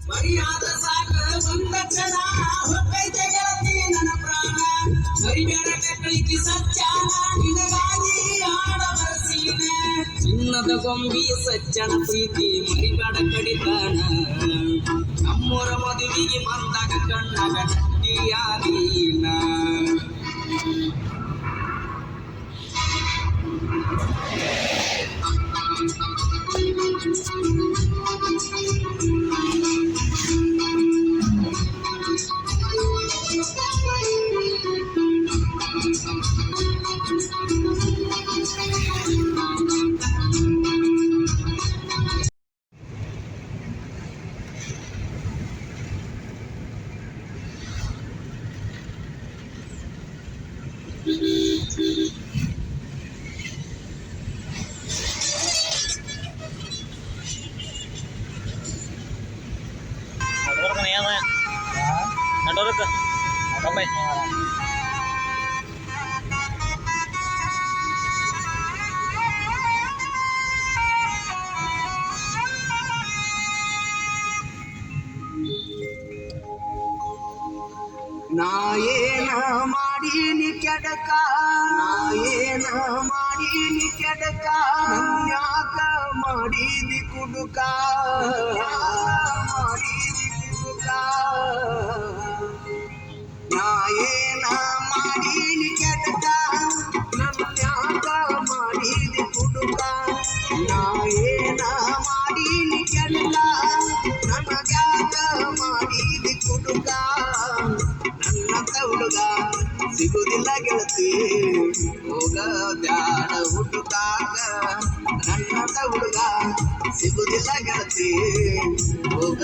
ಮರಿಯಾದ ಸಾಕ ಒಂದ ಕ್ಷಣ ಹೊಕ್ಕೈತೆ ಗೆಳತಿ ನನ್ನ ಪ್ರಾಣ ಮರಿಬೇಡ ಕಕ್ಕಳಿಗೆ ಸಜ್ಜಾನ ನಿನಗಾಗಿ ಹಾಡ ಬರಸೀನ ಚಿನ್ನದ ಗೊಂಬಿ ಸಜ್ಜನ ಪ್ರೀತಿ ಮರಿಬೇಡ ಕಡಿತಾನ ನಮ್ಮೂರ ಮದುವೆಗೆ ಬಂದಾಗ ಕಣ್ಣಾಗ ನಟ್ಟಿಯಾದೀನ Network sampai ನಾ ಏನ ಮಾಡೀನಿ ಕೆಡಕ ನಾ ಏನ ಮಾಡೀನಿ ಕೆಡಕ ನನ್ಯಾಕ ಮಾಡಿದಿ ಕುಡುಕ ಮಾಡಿದಿ ಕುಡುಕ ನಾ ಏನ ಮಾಡೀನಿ ಕೆಡಕ ನನ್ಯಾಕ ಮಾಡಿದಿ ಕುಡುಕ ನಾ ಏನ ಮಾಡೀನಿ ಕೆಡಕ ನನಗ್ಯಾಕ ಮಾಡಿದಿ ಕುಡುಕ ನನ್ನ ಹುಡುಗ ಸಿಗುದಿಲ್ಲ ಗೆಳತಿ ಹೋಗ ಬ್ಯಾಡ ಹುಡುಕಾಗ ನನ್ನ ಹುಡುಗ ಸಿಗುದಿಲ್ಲ ಗೆಳತಿ ಹೋಗ